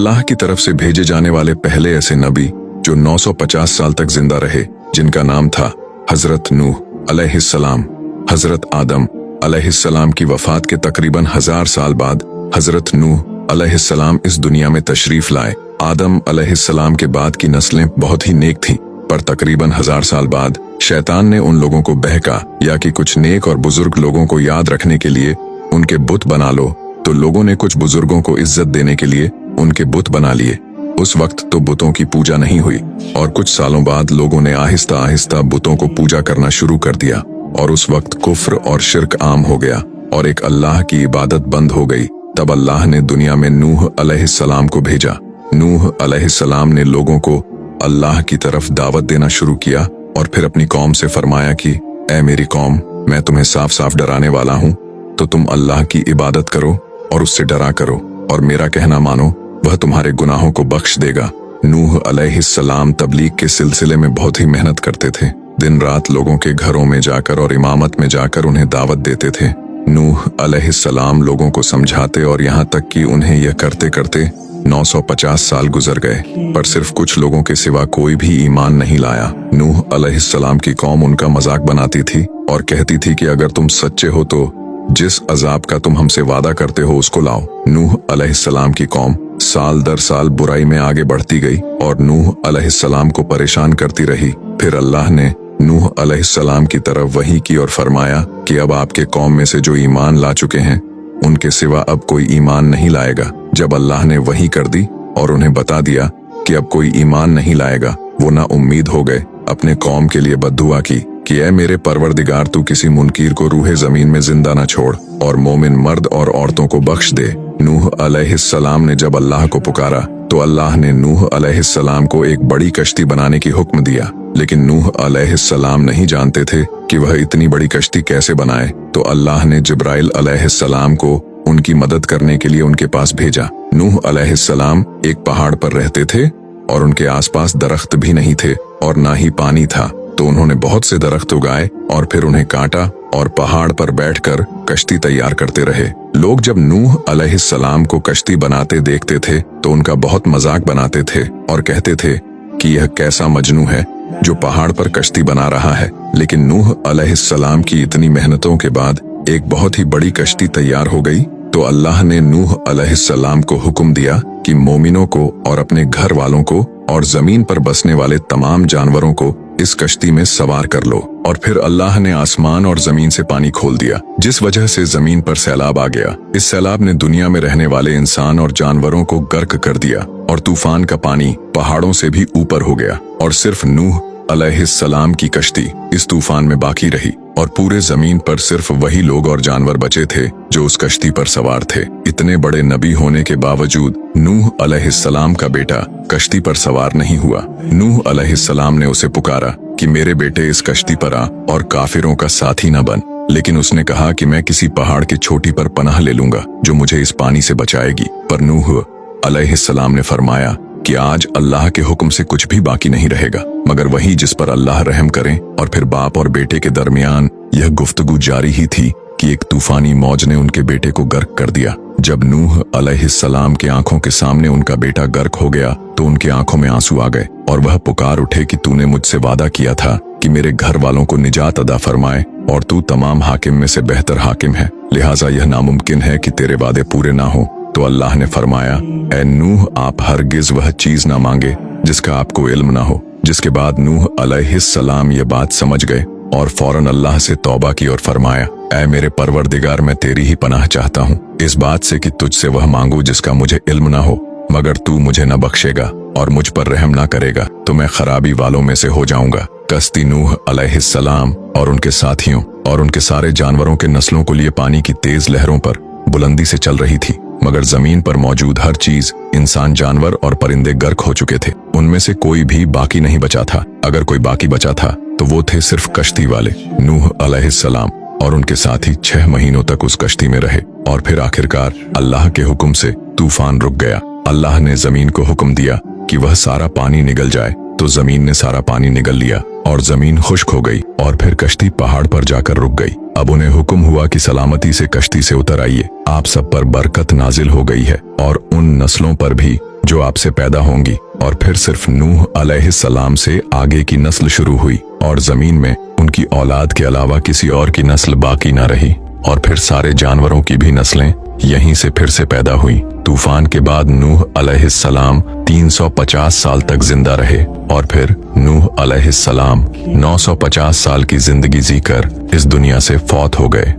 अल्लाह की तरफ से भेजे जाने वाले पहले ऐसे नबी जो 950 साल तक जिंदा रहे, जिनका नाम था हजरत नूह अलैहिस्सलाम। हजरत आदम अलैहिस्सलाम की वफात के तकरीबन 1000 साल बाद हजरत नूह अलैहिस्सलाम इस दुनिया में तशरीफ लाए। आदम अलैहिस्सलाम के बाद की नस्लें बहुत ही नेक थीं, पर तकरीबन 1000 साल बाद शैतान ने उन लोगों को बहका या कि कुछ नेक और बुजुर्ग लोगों को याद रखने के लिए उनके बुत बना लो, तो लोगों ने कुछ बुजुर्गों को इज्जत देने के लिए उनके बुत बना लिए। उस वक्त तो बुतों की पूजा नहीं हुई और कुछ सालों बाद लोगों ने आहिस्ता आहिस्ता बुतों को पूजा करना शुरू कर दिया और उस वक्त कुफ्र और शिर्क आम हो गया और एक अल्लाह की इबादत बंद हो गई। तब अल्लाह ने दुनिया में नूह अलैहिस्सलाम को भेजा। नूह अलैहिस्सलाम ने लोगों को अल्लाह की तरफ दावत देना शुरू किया और फिर अपनी कौम से फरमाया कि ऐ मेरी कौम, मैं तुम्हें साफ साफ डराने वाला हूँ, तो तुम अल्लाह की इबादत करो और उससे डरा करो और मेरा कहना मानो, वह तुम्हारे गुनाहों को बख्श देगा। नूह अलैहिस्सलाम तबलीग के सिलसिले में बहुत ही मेहनत करते थे। दिन रात लोगों के घरों में जाकर और इमामत में जाकर उन्हें दावत देते थे। नूह अलैहिस्सलाम लोगों को समझाते और यहाँ तक कि उन्हें यह करते करते 950 साल गुजर गए, पर सिर्फ कुछ लोगों के सिवा कोई भी ईमान नहीं लाया। नूह अलैहिस्सलाम की कौम उनका मजाक बनाती थी और कहती थी कि अगर तुम सच्चे हो तो जिस अजाब का तुम हमसे वादा करते हो उसको लाओ। नूह अलैहिस्सलाम की कौम साल दर साल बुराई में आगे बढ़ती गई और नूह अलैहिस्सलाम को परेशान करती रही। फिर अल्लाह ने नूह अलैहिस्सलाम की तरफ वही की और फरमाया कि अब आपके कौम में से जो ईमान ला चुके हैं उनके सिवा अब कोई ईमान नहीं लाएगा। जब अल्लाह ने वही कर दी और उन्हें बता दिया कि अब कोई ईमान नहीं लाएगा, वो ना उम्मीद हो गए। अपने कौम के लिए बद्दुआ की कि ऐ मेरे परवरदिगार, तू किसी मुनकीर को रूहे जमीन में जिंदा न छोड़ और मोमिन मर्द और औरतों को बख्श दे। नूह अलैहिस्सलाम ने जब अल्लाह को पुकारा तो अल्लाह ने नूह अलैहिस्सलाम को एक बड़ी कश्ती बनाने की हुक्म दिया, लेकिन नूह अलैहिस्सलाम नहीं जानते थे कि वह इतनी बड़ी कश्ती कैसे बनाए। तो अल्लाह ने जिब्राइल अलैहिस्सलाम को उनकी मदद करने के लिए उनके पास भेजा। नूह अलैहिस्सलाम एक पहाड़ पर रहते थे और उनके आसपास दरख्त भी नहीं थे और ना ही पानी था, तो उन्होंने बहुत से दरख्त उगाए और फिर उन्हें काटा और पहाड़ पर बैठकर कश्ती तैयार करते रहे। लोग जब नूह अलैहिस्सलाम को कश्ती बनाते देखते थे तो उनका बहुत मजाक बनाते थे और कहते थे कि यह कैसा मजनू है जो पहाड़ पर कश्ती बना रहा है। लेकिन नूह अलैहिस्सलाम की इतनी मेहनतों के बाद एक बहुत ही बड़ी कश्ती तैयार हो गई। तो अल्लाह ने नूह अलैहिस्सलाम को हुक्म दिया कि मोमिनों को और अपने घर वालों को और जमीन पर बसने वाले तमाम जानवरों को इस कश्ती में सवार कर लो। और फिर अल्लाह ने आसमान और जमीन से पानी खोल दिया, जिस वजह से जमीन पर सैलाब आ गया। इस सैलाब ने दुनिया में रहने वाले इंसान और जानवरों को गर्क कर दिया और तूफान का पानी पहाड़ों से भी ऊपर हो गया और सिर्फ नूह अलैहिस्सलाम की कश्ती इस तूफान में बाकी रही और पूरे जमीन पर सिर्फ वही लोग और जानवर बचे थे जो उस कश्ती पर सवार थे। इतने बड़े नबी होने के बावजूद नूह अलैहिस्सलाम का बेटा कश्ती पर सवार नहीं हुआ। नूह अलैहिस्सलाम ने उसे पुकारा कि मेरे बेटे इस कश्ती पर आ और काफिरों का साथी न बन, लेकिन उसने कहा कि मैं किसी पहाड़ की चोटी पर पनाह ले लूंगा जो मुझे इस पानी से बचाएगी। पर नूह अलैहिस्सलाम ने फरमाया कि आज अल्लाह के हुक्म से कुछ भी बाकी नहीं रहेगा मगर वही जिस पर अल्लाह रहम करे। और फिर बाप और बेटे के दरमियान यह गुफ्तगू जारी ही थी कि एक तूफानी मौज ने उनके बेटे को गर्क कर दिया। जब नूह अलैहिस्सलाम की आंखों के सामने उनका बेटा गर्क हो गया तो उनकी आंखों में आंसू आ गए और वह पुकार उठे कि तूने मुझसे वादा किया था कि मेरे घर वालों को निजात अदा फरमाए और तू तमाम हाकिम में से बेहतर हाकिम है, लिहाजा यह नामुमकिन है कि तेरे वादे पूरे ना हो। तो अल्लाह ने फरमाया, ऐ नूह, आप हरगिज वह चीज ना मांगे जिसका आपको इल्म ना हो। जिसके बाद नूह अलैहिस्सलाम ये बात समझ गए और फौरन अल्लाह से तौबा की और फरमाया, ऐ मेरे परवरदिगार, मैं तेरी ही पनाह चाहता हूँ इस बात से कि तुझसे वह मांगू जिसका मुझे इल्म ना हो, मगर तू मुझे न बख्शेगा और मुझ पर रहम ना करेगा तो मैं खराबी वालों में से हो जाऊंगा। कश्ती नूह अलैहिस्सलाम और उनके साथियों और उनके सारे जानवरों के नस्लों को लिए पानी की तेज लहरों पर बुलंदी से चल रही थी, मगर जमीन पर मौजूद हर चीज, इंसान, जानवर और परिंदे गर्क हो चुके थे। उनमें से कोई भी बाकी नहीं बचा था। अगर कोई बाकी बचा था तो वो थे सिर्फ कश्ती वाले। नूह अलैहिस्सलाम और उनके साथी 6 महीनों तक उस कश्ती में रहे और फिर आखिरकार अल्लाह के हुक्म से तूफान रुक गया। अल्लाह ने जमीन को हुक्म दिया कि वह सारा पानी निगल जाए, तो जमीन ने सारा पानी निगल लिया और जमीन खुश्क हो गई और फिर कश्ती पहाड़ पर जाकर रुक गई। अब उन्हें हुक्म हुआ कि सलामती से कश्ती से उतर आइए, आप सब पर बरकत नाजिल हो गई है और उन नस्लों पर भी जो आपसे पैदा होंगी। और फिर सिर्फ नूह अलैहिस्सलाम से आगे की नस्ल शुरू हुई और जमीन में उनकी औलाद के अलावा किसी और की नस्ल बाकी न रही। और फिर सारे जानवरों की भी नस्लें यहीं से फिर से पैदा हुई। तूफान के बाद नूह अलैहिस्सलाम 350 साल तक जिंदा रहे और फिर नूह अलैहिस्सलाम 950 साल की जिंदगी जीकर इस दुनिया से फौत हो गए।